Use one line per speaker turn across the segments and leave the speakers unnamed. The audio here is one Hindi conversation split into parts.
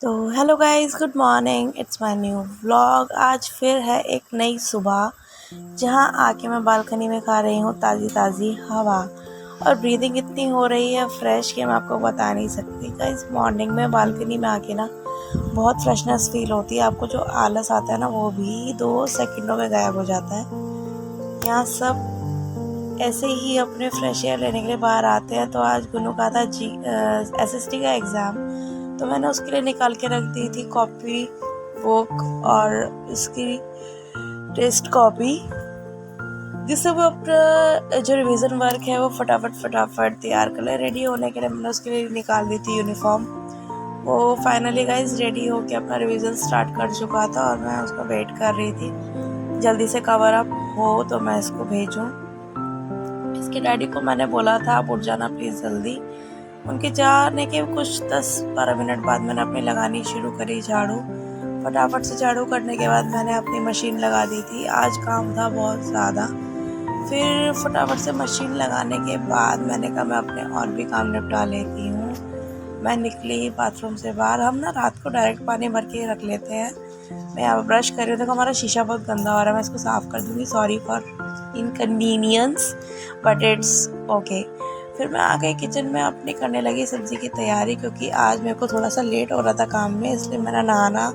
तो hello guys, good morning. It's my new vlog. आज फिर है एक नई सुबह, जहां आके मैं बालकनी में खा रही हूँ ताज़ी ताज़ी हवा। और ब्रीदिंग इतनी हो रही है फ्रेश कि मैं आपको बता नहीं सकती। गाइस, मॉर्निंग में बालकनी में आके ना बहुत फ्रेशनेस फील होती है। आपको जो आलस आता है ना, वो भी 2 सेकंडों में गायब हो जाता है। यहाँ सब ऐसे ही अपने फ्रेश एयर लेने के लिए बाहर आते हैं। तो आज गुनू का था SST का एग्ज़ाम, तो मैंने उसके लिए निकाल के रख दी थी कॉपी, बुक और इसकी टेस्ट कॉपी, जिससे वो अपना जो रिवीजन वर्क है वो फटाफट तैयार कर ले। रेडी होने के लिए मैंने उसके लिए निकाल दी थी यूनिफॉर्म। वो फाइनली गाइस रेडी होके अपना रिवीजन स्टार्ट कर चुका था और मैं उसका वेट कर रही थी जल्दी से कवर अप हो तो मैं इसको भेजूं। इसके डैडी को मैंने बोला था आप उठ जाना प्लीज़ जल्दी। उनके जाने के कुछ 10-12 मिनट बाद मैंने अपनी लगानी शुरू करी झाड़ू। फटाफट से झाड़ू करने के बाद मैंने अपनी मशीन लगा दी थी। आज काम था बहुत ज़्यादा। फिर फटाफट से मशीन लगाने के बाद मैंने कहा मैं अपने और भी काम निपटा लेती हूँ। मैं निकली बाथरूम से बाहर। हम ना रात को डायरेक्ट पानी भर के रख लेते हैं। मैं यहाँ ब्रश कर रही हूँ, देखो हमारा शीशा बहुत गंदा हो रहा है। मैं इसको साफ़ कर दूँगी, sorry for inconvenience but it's okay. फिर मैं आ गई किचन में, अपनी करने लगी सब्ज़ी की तैयारी, क्योंकि आज मेरे को थोड़ा सा लेट हो रहा था काम में, इसलिए मेरा नहाना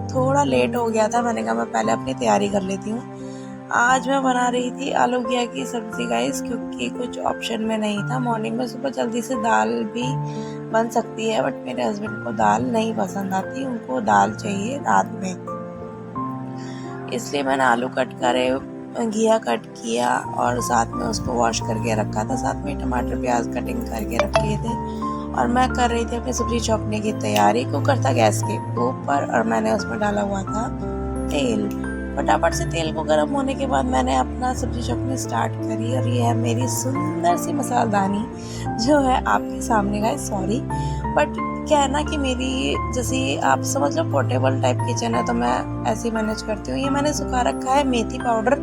थोड़ा लेट हो गया था। मैंने कहा मैं पहले अपनी तैयारी कर लेती हूँ। आज मैं बना रही थी आलू घिया की सब्ज़ी गाइस, क्योंकि कुछ ऑप्शन में नहीं था। मॉर्निंग में सुबह जल्दी से दाल भी बन सकती है, बट मेरे हस्बैंड को दाल नहीं पसंद आती, उनको दाल चाहिए रात में। इसलिए मैंने आलू कट करे, घिया कट किया और साथ में उसको वॉश करके रखा था। साथ में टमाटर प्याज कटिंग करके रख लिए थे और मैं कर रही थी अपनी सब्ज़ी छौंकने की तैयारी। कुकर था गैस के ऊपर और मैंने उसमें डाला हुआ था तेल। फटाफट से तेल को गर्म होने के बाद मैंने अपना सब्ज़ी छौंकनी स्टार्ट करी। और ये है मेरी सुंदर सी मसालदानी, जो है आपके सामने का। सॉरी बट क्या है ना कि मेरी जैसे आप समझ लो पोर्टेबल टाइप किचन है, तो मैं ऐसे ही मैनेज करती हूँ। ये मैंने सुखा रखा है मेथी पाउडर,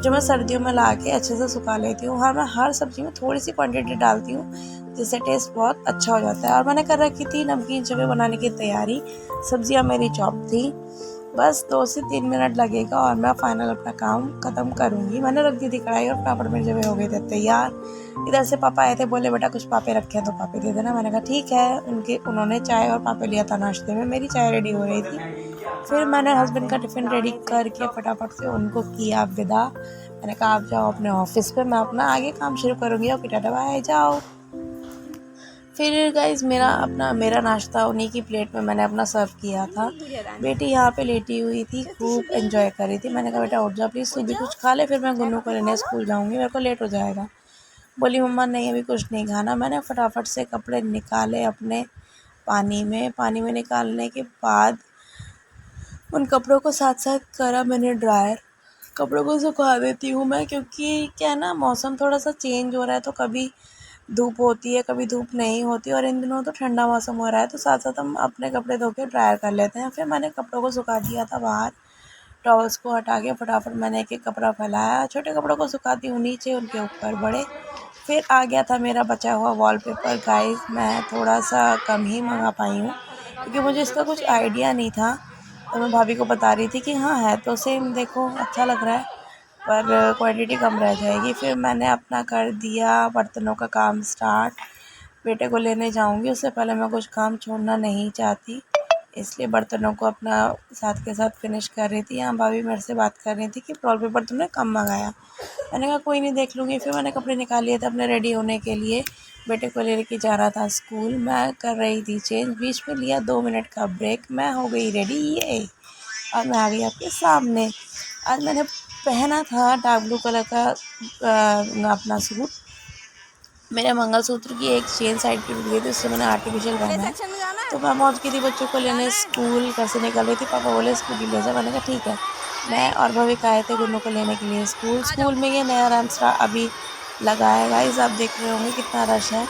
जो मैं सर्दियों में ला के अच्छे से सुखा लेती हूँ। हाँ, मैं हर सब्ज़ी में थोड़ी सी क्वांटिटी डालती हूँ, जिससे टेस्ट बहुत अच्छा हो जाता है। और मैंने कर रखी थी नमकीन चने बनाने की तैयारी। सब्जियाँ मेरी चॉप थी, बस 2 से 3 मिनट लगेगा और मैं फाइनल अपना काम ख़त्म करूँगी। मैंने रख दी थी कढ़ाई और पापड़ मेरे जब हो गए थे तैयार। इधर से पापा आए थे, बोले बेटा कुछ पापे रखे हैं तो पापे दे देना। मैंने कहा ठीक है। उन्होंने चाय और पापे लिया था नाश्ते में, मेरी चाय रेडी हो रही थी। फिर मैंने हस्बैंड का टिफ़िन रेडी करके फटाफट से उनको किया विदा। मैंने कहा आप जाओ अपने ऑफिस पे, मैं अपना आगे काम शुरू करूँगी। ओके टाटा बाय, जाओ। फिर गाइज मेरा नाश्ता उन्हीं की प्लेट में मैंने अपना सर्व किया था। बेटी यहाँ पे लेटी हुई थी, खूब एंजॉय कर रही थी। मैंने कहा बेटा उठ जा प्लीज़, तू भी कुछ खा ले, फिर मैं गुन्नू को लेने स्कूल जाऊँगी, मेरे को लेट हो जाएगा। बोली मम्मा नहीं अभी कुछ नहीं खाना। मैंने फटाफट से कपड़े निकाले अपने पानी में निकालने के बाद उन कपड़ों को साथ साथ करा मैंने ड्रायर। कपड़ों को सुखा देती हूँ मैं, क्योंकि क्या है ना, मौसम थोड़ा सा चेंज हो रहा है, तो कभी धूप होती है कभी धूप नहीं होती। और इन दिनों तो ठंडा मौसम हो रहा है, तो साथ साथ हम अपने कपड़े धो के ड्रायर कर लेते हैं। फिर मैंने कपड़ों को सुखा दिया था बाहर। टॉवल्स को हटा के फटाफट मैंने एक एक कपड़ा फैलाया। छोटे कपड़ों को सुखाती हूँ नीचे, उनके ऊपर बड़े। फिर आ गया था मेरा बचा हुआ वॉलपेपर गाइस। मैं थोड़ा सा कम ही मंगा पाई हूँ, क्योंकि मुझे इसका कुछ आइडिया नहीं था। तो मैं भाभी को बता रही थी कि हाँ है तो सेम, देखो अच्छा लग रहा है, पर क्वांटिटी कम रह जाएगी। फिर मैंने अपना कर दिया बर्तनों का काम स्टार्ट। बेटे को लेने जाऊंगी, उससे पहले मैं कुछ काम छोड़ना नहीं चाहती, इसलिए बर्तनों को अपना साथ के साथ फिनिश कर रही थी। यहाँ भाभी मेरे से बात कर रही थी कि वॉल पेपर तुमने कम मंगाया। मैंने कहा कोई नहीं देख लूँगी। फिर मैंने कपड़े निकाल लिए थे अपने रेडी होने के लिए, बेटे को लेके जाना था स्कूल। मैं कर रही थी चेंज, बीच में लिया 2 मिनट का ब्रेक, मैं हो गई रेडी ये। और मैं आ गई आपके सामने। आज मैंने पहना था डार्क ब्लू कलर का अपना सूट। मेरे मंगलसूत्र की एक चेन साइड की टूट गई थी, उससे मैंने आर्टिफिशियल पहना है। तो मैं पहुंच गई थी बच्चों को लेने स्कूल। घर से निकल रही थी, पापा बोले स्कूटी ले जा। मैंने कहा ठीक है। मैं और भविक आए थे गुन्नू को लेने के लिए स्कूल में ये नया रैमस्टार अभी लगा है गाइस, आप देख रहे होंगे कितना रश है।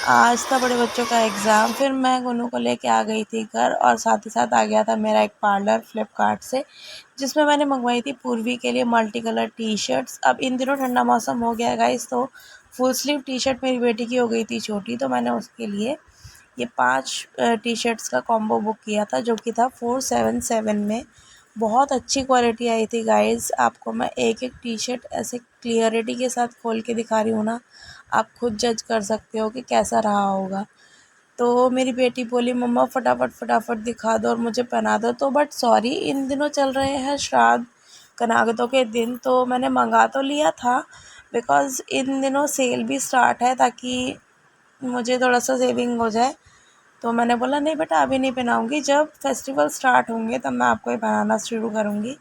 आज था बड़े बच्चों का एग्ज़ाम। फिर मैं गुन्नू को लेके आ गई थी घर, और साथ ही साथ आ गया था मेरा एक पार्लर फ्लिपकार्ट से, जिसमें मैंने मंगवाई थी पूर्वी के लिए मल्टी कलर टी शर्ट्स। अब इन दिनों ठंडा मौसम हो गया है गाइस, तो फुल स्लीव टी शर्ट मेरी बेटी की हो गई थी छोटी, तो मैंने उसके लिए ये 5 टी शर्ट्स का कॉम्बो बुक किया था जो कि था 477 में। बहुत अच्छी क्वालिटी आई थी गाइज़। आपको मैं एक एक टी शर्ट ऐसे क्लियरिटी के साथ खोल के दिखा रही हूँ ना, आप खुद जज कर सकते हो कि कैसा रहा होगा। तो मेरी बेटी बोली मम्मा फटाफट फटाफट दिखा दो और मुझे पहना दो। तो बट सॉरी, इन दिनों चल रहे हैं श्राद्ध कनागतों के दिन, तो मैंने मंगा तो लिया था बिकॉज़ इन दिनों सेल भी स्टार्ट है ताकि मुझे थोड़ा सा सेविंग हो जाए। तो मैंने बोला नहीं बेटा अभी नहीं पहनाऊँगी, जब फेस्टिवल स्टार्ट होंगे तब मैं आपको ये पहनाना शुरू करूँगी।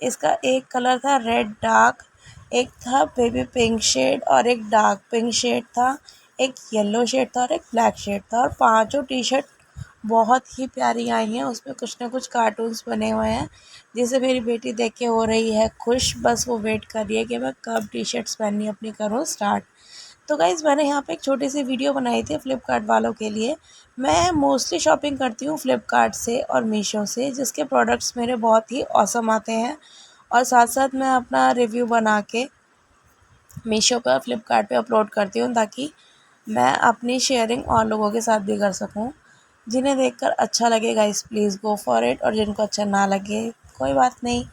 इसका एक कलर था रेड डार्क, एक था बेबी पिंक शेड और एक डार्क पिंक शेड था, एक येलो शेड था और एक ब्लैक शेड था। और पांचों टी शर्ट बहुत ही प्यारी आई हैं। उसमें कुछ ना कुछ कार्टून्स बने हुए हैं जिसे मेरी बेटी देख के हो रही है खुश। बस वो वेट कर रही है कि मैं कब टी शर्ट्स पहननी अपनी करूँ स्टार्ट। तो गाइज़ मैंने यहाँ पे एक छोटी सी वीडियो बनाई थी फ़्लिपकार्ट वालों के लिए। मैं मोस्टली शॉपिंग करती हूँ फ़्लिपकार्ट से और मीशो से, जिसके प्रोडक्ट्स मेरे बहुत ही ऑसम आते हैं। और साथ साथ मैं अपना रिव्यू बना के मीशो पे और फ़्लिपकार्ट पे अपलोड करती हूँ ताकि मैं अपनी शेयरिंग और लोगों के साथ भी कर सकूँ। जिन्हें देखकर अच्छा लगे guys please go for it, और जिनको अच्छा ना लगे कोई बात नहीं।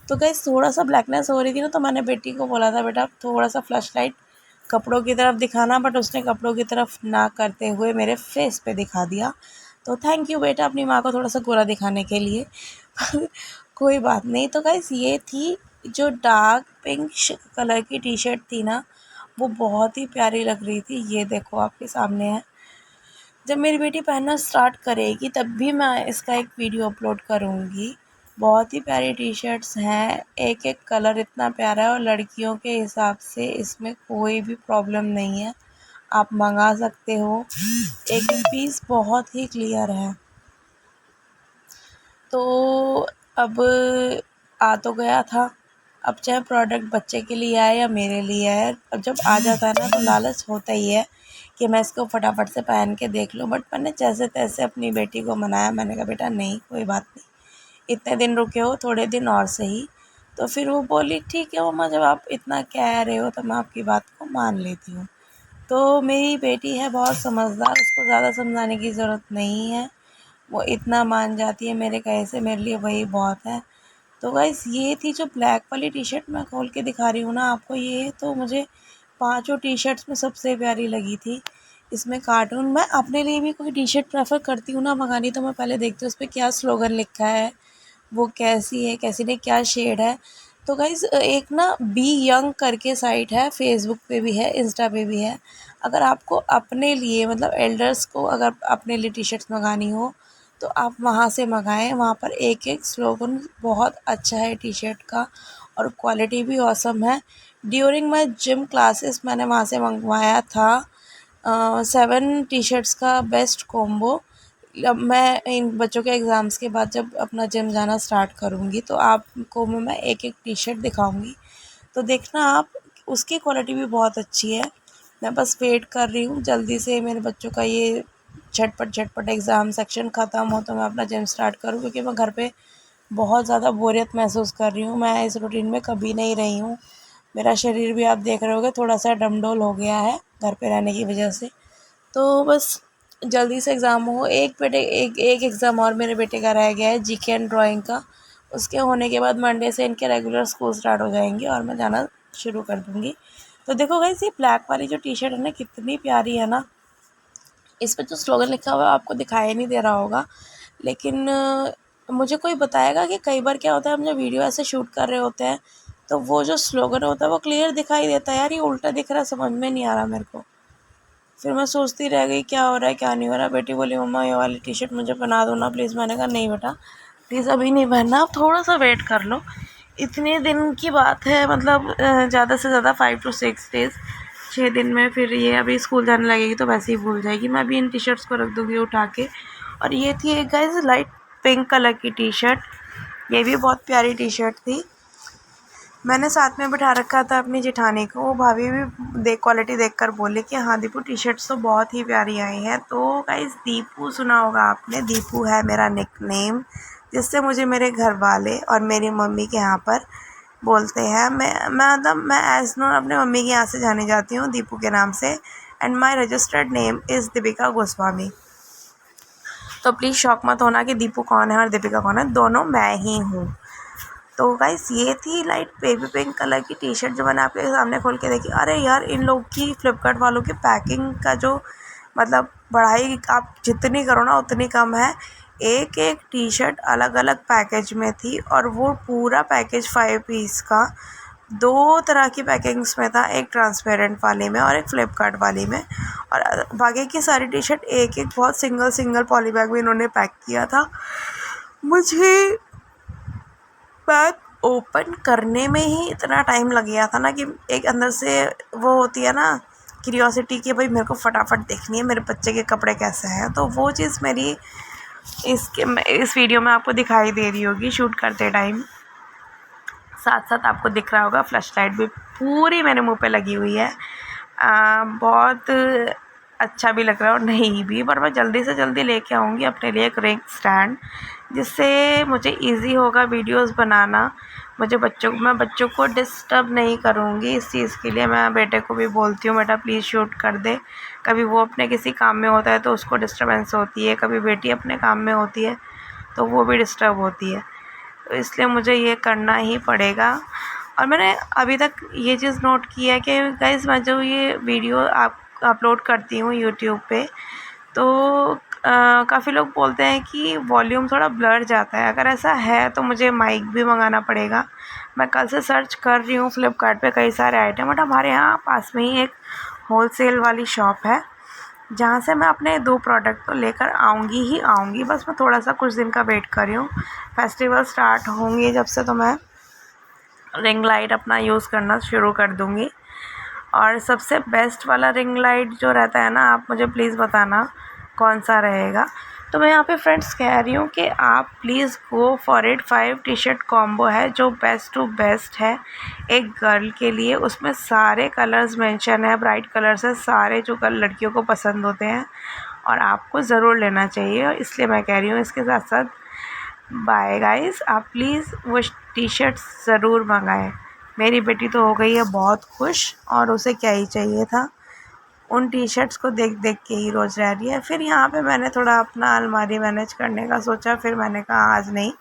तो गाइस थोड़ा सा ब्लैकनेस हो रही थी ना, तो मैंने बेटी को बोला था बेटा थोड़ा सा फ्लैश लाइट कपड़ों की तरफ दिखाना, बट उसने कपड़ों की तरफ ना करते हुए मेरे फेस पे दिखा दिया। तो थैंक यू बेटा अपनी माँ को थोड़ा सा गोरा दिखाने के लिए। कोई बात नहीं। तो गाइस ये थी जो डार्क पिंक कलर की टी शर्ट थी ना, वो बहुत ही प्यारी लग रही थी। ये देखो आपके सामने है। जब मेरी बेटी पहनना स्टार्ट करेगी तब भी मैं इसका एक वीडियो अपलोड करूँगी। बहुत ही प्यारी टी शर्ट्स हैं, एक एक कलर इतना प्यारा है और लड़कियों के हिसाब से इसमें कोई भी प्रॉब्लम नहीं है, आप मंगा सकते हो। एक एक पीस बहुत ही क्लियर है। तो अब आ तो गया था, अब चाहे प्रोडक्ट बच्चे के लिए आए या मेरे लिए आए, अब जब आ जाता है ना तो लालच होता ही है कि मैं इसको फटाफट से पहन के देख लूँ। बट मैंने जैसे तैसे अपनी बेटी को मनाया, मैंने कहा बेटा नहीं कोई बात नहीं, इतने दिन रुके हो थोड़े दिन और सही। तो फिर वो बोली ठीक है मम्मा, जब आप इतना कह रहे हो तो मैं आपकी बात को मान लेती हूँ। तो मेरी बेटी है बहुत समझदार, उसको ज़्यादा समझाने की ज़रूरत नहीं है, वो इतना मान जाती है मेरे कहे से, मेरे लिए वही बहुत है। तो गाइस ये थी जो ब्लैक वाली टी शर्ट मैं खोल के दिखा रही हूँ ना आपको, ये तो मुझे पांचों टी शर्ट्स में सबसे प्यारी लगी थी। इसमें कार्टून, मैं अपने लिए भी कोई टी शर्ट प्रेफर करती हूँ ना मंगानी, तो मैं पहले देखती हूँ उस पर क्या स्लोगन लिखा है, वो कैसी है, कैसी नहीं, क्या शेड है। तो गाइज़ एक ना बी यंग करके साइट है, फेसबुक पे भी है, इंस्टा पे भी है। अगर आपको अपने लिए मतलब एल्डर्स को अगर अपने लिए टी शर्ट्स मंगानी हो तो आप वहाँ से मंगाएं। वहाँ पर एक एक स्लोगन बहुत अच्छा है टी शर्ट का और क्वालिटी भी ऑसम है। ड्यूरिंग माई जिम क्लासेस मैंने वहाँ से मंगवाया था 7 टी शर्ट्स का बेस्ट कॉम्बो। अब मैं इन बच्चों के एग्ज़ाम्स के बाद जब अपना जिम जाना स्टार्ट करूँगी तो आपको मैं एक एक टी शर्ट दिखाऊँगी, तो देखना आप। उसकी क्वालिटी भी बहुत अच्छी है। मैं बस वेट कर रही हूँ जल्दी से मेरे बच्चों का ये झटपट झटपट एग्ज़ाम सेक्शन ख़त्म हो तो मैं अपना जिम स्टार्ट करूँ, क्योंकि मैं घर पे बहुत ज़्यादा बोरियत महसूस कर रही हूँ। मैं इस रूटीन में कभी नहीं रही हूँ। मेरा शरीर भी आप देख रहे होगे थोड़ा सा डमडोल हो गया है घर पे रहने की वजह से। तो बस जल्दी से एग्ज़ाम हो, एक एग्ज़ाम और मेरे बेटे का रह गया है जीके एंड ड्राइंग का। उसके होने के बाद मंडे से इनके रेगुलर स्कूल स्टार्ट हो जाएंगे और मैं जाना शुरू कर दूँगी। तो देखो गाइस ये ब्लैक वाली जो टी शर्ट है ना कितनी प्यारी है ना। इस पे जो स्लोगन लिखा हुआ है आपको दिखाई नहीं दे रहा होगा, लेकिन मुझे कोई बताएगा कि कई बार क्या होता है हम जब वीडियो ऐसे शूट कर रहे होते हैं तो वो जो स्लोगन होता है वो क्लियर दिखाई देता है। यार ये उल्टा दिख रहा है, समझ में नहीं आ रहा मेरे को। फिर मैं सोचती रह गई क्या हो रहा है क्या नहीं हो रहा। बेटी बोली मम्मा ये वाली टी शर्ट मुझे बना दो ना प्लीज़। मैंने कहा नहीं बेटा प्लीज़ अभी नहीं पहनना, आप थोड़ा सा वेट कर लो। इतने दिन की बात है, मतलब ज़्यादा से ज़्यादा 5 to 6 डेज़, 6 दिन में फिर ये अभी स्कूल जाने लगेगी तो वैसे ही भूल जाएगी। मैं अभी इन टी शर्ट्स को रख दूँगी उठा के। और ये थी एक गाइस लाइट पिंक कलर की टी शर्ट, ये भी बहुत प्यारी टी शर्ट थी। मैंने साथ में बिठा रखा था अपनी जेठानी को, वो भाभी भी क्वालिटी देखकर बोले कि हाँ दीपू टी शर्ट्स तो बहुत ही प्यारी आई हैं। तो गाइस दीपू सुना होगा आपने, दीपू है मेरा निकनेम जिससे मुझे मेरे घर वाले और मेरी मम्मी के यहाँ पर बोलते हैं। मैं एज नोन अपने मम्मी के यहाँ से जानी जाती हूँ दीपू के नाम से। And my registered name is Deepika Goswami. तो प्लीज़ शॉक मत होना कि दीपू कौन है और दीपिका कौन है, दोनों मैं ही हूँ। तो गाइस ये थी लाइट बेबी पिंक कलर की टी शर्ट जो मैंने आपके सामने खोल के देखी। अरे यार, इन लोग की फ्लिपकार्ट वालों की पैकिंग का जो मतलब बढ़ाई आप जितनी करो ना उतनी कम है। एक एक टी शर्ट अलग अलग पैकेज में थी और वो पूरा पैकेज 5 पीस का 2 तरह की पैकिंग्स में था, एक ट्रांसपेरेंट वाली में और एक फ्लिपकार्ट वाली में। और बाकी की सारी टी शर्ट एक एक बहुत सिंगल सिंगल पॉली बैग में इन्होंने पैक किया था। मुझे बैग ओपन करने में ही इतना टाइम लग गया था ना कि एक अंदर से वो होती है ना क्यूरियोसिटी कि भाई मेरे को फटाफट देखनी है मेरे बच्चे के कपड़े कैसे हैं। तो वो चीज़ मेरी इस वीडियो में आपको दिखाई दे रही होगी शूट करते टाइम। साथ साथ आपको दिख रहा होगा फ्लैश लाइट भी पूरी मेरे मुंह पे लगी हुई है। बहुत अच्छा भी लग रहा है और नहीं भी, पर मैं जल्दी से जल्दी लेके आऊँगी अपने लिए एक रिंग स्टैंड, जिससे मुझे इजी होगा वीडियोस बनाना। मैं बच्चों को डिस्टर्ब नहीं करूँगी। इस चीज़ के लिए मैं बेटे को भी बोलती हूँ, बेटा प्लीज़ शूट कर दे। कभी वो अपने किसी काम में होता है तो उसको डिस्टर्बेंस होती है, कभी बेटी अपने काम में होती है तो वो भी डिस्टर्ब होती है। तो इसलिए मुझे ये करना ही पड़ेगा। और मैंने अभी तक ये चीज़ नोट की है कि गाइस मैं जो ये वीडियो अपलोड करती हूँ यूट्यूब पे, तो काफ़ी लोग बोलते हैं कि वॉल्यूम थोड़ा ब्लर जाता है। अगर ऐसा है तो मुझे माइक भी मंगाना पड़ेगा। मैं कल से सर्च कर रही हूँ फ्लिपकार्ट पे कई सारे आइटम, बट हमारे यहाँ पास में ही एक होलसेल वाली शॉप है जहाँ से मैं अपने 2 प्रोडक्ट तो लेकर आऊँगी ही आऊँगी। बस मैं थोड़ा सा कुछ दिन का वेट कर रही हूँ। फेस्टिवल स्टार्ट होंगे जब से तो मैं रिंग लाइट अपना यूज़ करना शुरू कर दूँगी। और सबसे बेस्ट वाला रिंग लाइट जो रहता है ना, आप मुझे प्लीज़ बताना कौन सा रहेगा। तो मैं यहाँ पे फ्रेंड्स कह रही हूँ कि आप please go for it. 5 T shirt combo है जो बेस्ट टू बेस्ट है एक गर्ल के लिए। उसमें सारे कलर्स मेंशन है, ब्राइट कलर्स है, सारे जो लड़कियों को पसंद होते हैं और आपको ज़रूर लेना चाहिए। और इसलिए मैं कह रही हूँ इसके साथ साथ बाय गाइस, आप प्लीज़ वो टी शर्ट ज़रूर मंगाएं। मेरी बेटी तो हो गई है बहुत खुश, और उसे क्या ही चाहिए था, उन टी शर्ट्स को देख देख के ही रोज़ रह रही है। फिर यहाँ पे मैंने थोड़ा अपना अलमारी मैनेज करने का सोचा। फिर मैंने कहा आज नहीं,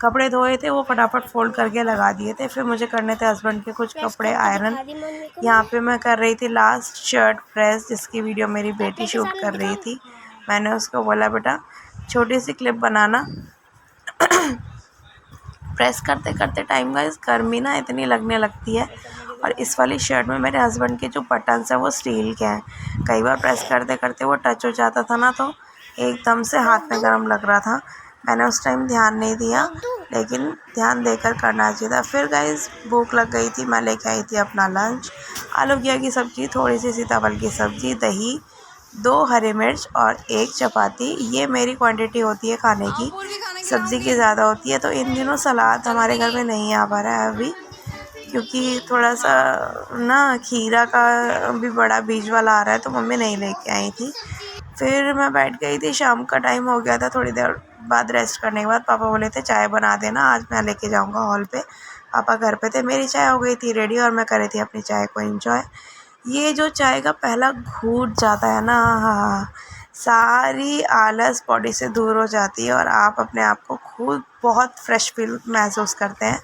कपड़े धोए थे वो फटाफट फोल्ड करके लगा दिए थे। फिर मुझे करने थे हस्बैंड के कुछ कपड़े आयरन। यहाँ पे मैं कर रही थी लास्ट शर्ट प्रेस, जिसकी वीडियो मेरी बेटी शूट कर रही थी। मैंने उसको बोला बेटा छोटी सी क्लिप बनाना। प्रेस करते करते टाइम गाइस गर्मी ना इतनी लगने लगती है। और इस वाली शर्ट में मेरे हस्बैंड के जो बटन्स हैं वो स्टील के हैं। कई बार प्रेस करते करते वो टच हो जाता था ना, तो एकदम से हाथ में गर्म लग रहा था। मैंने उस टाइम ध्यान नहीं दिया, लेकिन ध्यान देकर करना चाहिए था। फिर गाइस भूख लग गई थी, मैं लेके आई थी अपना लंच, आलू घिया की सब्ज़ी, थोड़ी सी सीताफल की सब्ज़ी, दही, 2 हरी मिर्च और 1 चपाती। ये मेरी क्वांटिटी होती है खाने की, सब्ज़ी की ज़्यादा होती है। तो इन दिनों सलाद हमारे घर में नहीं आ पा रहा है अभी, क्योंकि थोड़ा सा ना खीरा का भी बड़ा बीज वाला आ रहा है, तो मम्मी नहीं लेके आई थी। फिर मैं बैठ गई थी, शाम का टाइम हो गया था। थोड़ी देर बाद रेस्ट करने के बाद पापा बोले थे चाय बना देना, आज मैं लेके जाऊंगा हॉल पे। पापा घर पे थे, मेरी चाय हो गई थी रेडी और मैं कर रही थी अपनी चाय को एंजॉय। ये जो चाय का पहला घूंट जाता है ना, हाँ, सारी आलस बॉडी से दूर हो जाती है और आप अपने आप को खुद बहुत फ्रेश फील महसूस करते हैं।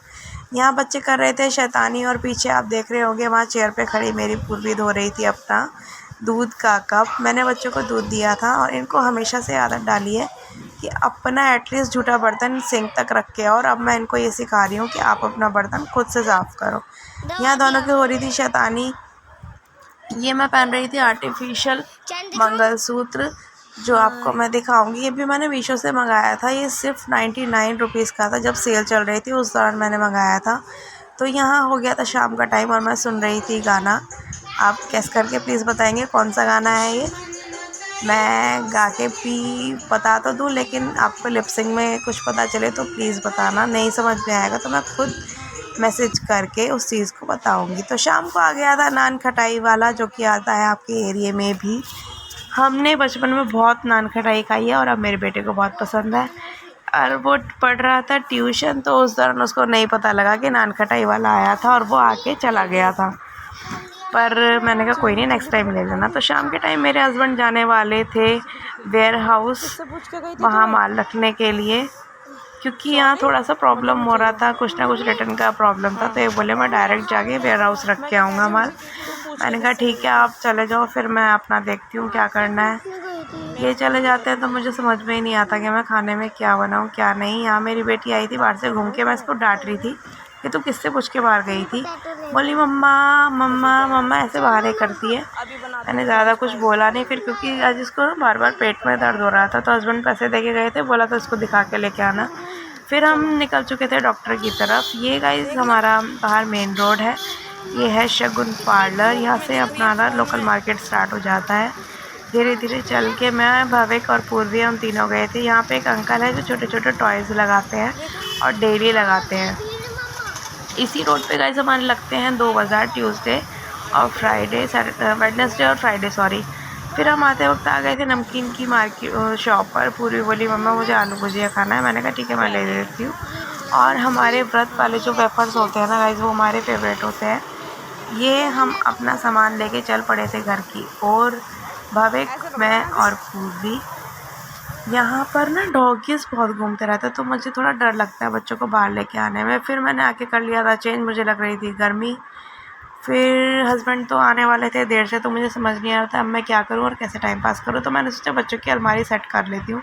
यहाँ बच्चे कर रहे थे शैतानी और पीछे आप देख रहे होंगे वहाँ चेयर पे खड़ी मेरी पूर्वी धो रही थी अपना दूध का कप। मैंने बच्चों को दूध दिया था और इनको हमेशा से आदत डाली है कि अपना एटलीस्ट झूठा बर्तन सिंक तक रख के, और अब मैं इनको ये सिखा रही हूँ कि आप अपना बर्तन खुद से साफ़ करो। यहाँ दोनों की हो रही थी शैतानी। ये मैं पहन रही थी आर्टिफिशियल मंगलसूत्र, जो आपको मैं दिखाऊंगी। ये भी मैंने मीशो से मंगाया था, ये सिर्फ 99 रुपीज़ का था। जब सेल चल रही थी उस दौरान मैंने मंगाया था। तो यहाँ हो गया था शाम का टाइम और मैं सुन रही थी गाना। आप कैस करके प्लीज़ बताएंगे कौन सा गाना है ये। मैं गा के भी बता तो दूँ, लेकिन आपको लिपसिंग में कुछ पता चले तो प्लीज़ बताना। नहीं समझ में आएगा तो मैं खुद मैसेज करके उस चीज़ को बताऊंगी। तो शाम को आ गया था नान खटाई वाला, जो कि आता है आपके एरिए में भी। हमने बचपन में बहुत नान खटाई खाई है और अब मेरे बेटे को बहुत पसंद है। और वो पढ़ रहा था ट्यूशन, तो उस दौरान उसको नहीं पता लगा कि नान खटाई वाला आया था और वो आके चला गया था। पर मैंने कहा कोई नहीं, नेक्स्ट टाइम ले लेना। तो शाम के टाइम मेरे हस्बैंड जाने वाले थे वेयर हाउस, वहाँ माल रखने के लिए, क्योंकि यहाँ थोड़ा सा प्रॉब्लम हो रहा था, कुछ ना कुछ रिटर्न का प्रॉब्लम था। तो ये बोले मैं डायरेक्ट जाके वेयर हाउस रख के आऊँगा माल। मैंने कहा ठीक है आप चले जाओ, फिर मैं अपना देखती हूँ क्या करना है। ये चले जाते हैं तो मुझे समझ में ही नहीं आता कि मैं खाने में क्या बनाऊँ क्या नहीं। यहाँ मेरी बेटी आई थी बाहर से घूम के, मैं इसको डांट रही थी कि तू किससे पूछ के बाहर गई थी। बोली मम्मा मम्मा मम्मा ऐसे बाहर ही करती है। मैंने ज़्यादा कुछ बोला नहीं फिर, क्योंकि आज इसको बार बार पेट में दर्द हो रहा था। तो हस्बैंड पैसे दे के गए थे, बोला था इसको दिखा के लेके आना। फिर हम निकल चुके थे डॉक्टर की तरफ। ये गाइस हमारा बाहर मेन रोड है, ये है शगुन पार्लर। यहाँ से अपना लोकल मार्केट स्टार्ट हो जाता है। धीरे धीरे चल के मैं, भविक और पूर्वी हम तीनों गए थे। यहाँ पे एक अंकल है जो छोटे छोटे टॉयज़ लगाते हैं और डेली लगाते हैं। इसी रोड पे गाइस हमारे लगते हैं 2 बाज़ार, ट्यूसडे और फ्राइडे, वेडनेसडे और फ्राइडे सॉरी। फिर हम आते वक्त आ गए थे नमकीन की मार्केट शॉप पर। पूरी बोली मम्मा मुझे आलू भुजिया खाना है। मैंने कहा ठीक है मैं ले देती हूँ। और हमारे व्रत वाले जो वेफर्स होते हैं ना गाइस, वो हमारे फेवरेट होते हैं। ये हम अपना सामान लेके चल पड़े थे घर की और भविक, मैं और पूर्वी। यहाँ पर ना डॉगीज़ बहुत घूमते रहते हैं, तो मुझे थोड़ा डर लगता है बच्चों को बाहर लेके आने में। फिर मैंने आके कर लिया था चेंज, मुझे लग रही थी गर्मी। फिर हस्बैंड तो आने वाले थे देर से, तो मुझे समझ नहीं आ रहा था अब मैं क्या करूँ और कैसे टाइम पास करूँ। तो मैंने सोचा बच्चों की अलमारी सेट कर लेती हूँ।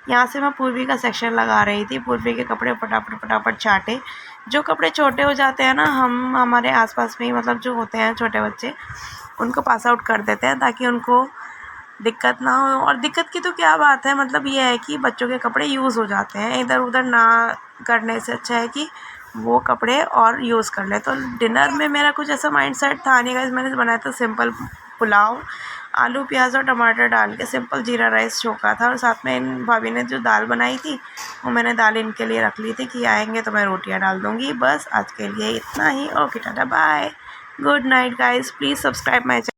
यहाँ से मैं पूर्वी का सेक्शन लगा रही थी। पूर्वी के कपड़े फटाफट फटाफट छाटे। जो कपड़े छोटे हो जाते हैं ना, हम हमारे आसपास में ही मतलब जो होते हैं छोटे बच्चे, उनको पास आउट कर देते हैं ताकि उनको दिक्कत ना हो। और दिक्कत की तो क्या बात है, मतलब ये है कि बच्चों के कपड़े यूज़ हो जाते हैं, इधर उधर ना करने से अच्छा है कि वो कपड़े और यूज़ कर ले। तो डिनर में मेरा कुछ ऐसा माइंड सेट था नहीं गाइस। मैंने बनाया था सिंपल पुलाव, आलू प्याज और टमाटर डाल के सिंपल जीरा राइस छोका था। और साथ में इन भाभी ने जो दाल बनाई थी, वो मैंने दाल इनके लिए रख ली थी कि आएंगे तो मैं रोटियां डाल दूँगी। बस आज के लिए इतना ही। Okay tata bye, good night guys, please subscribe my channel.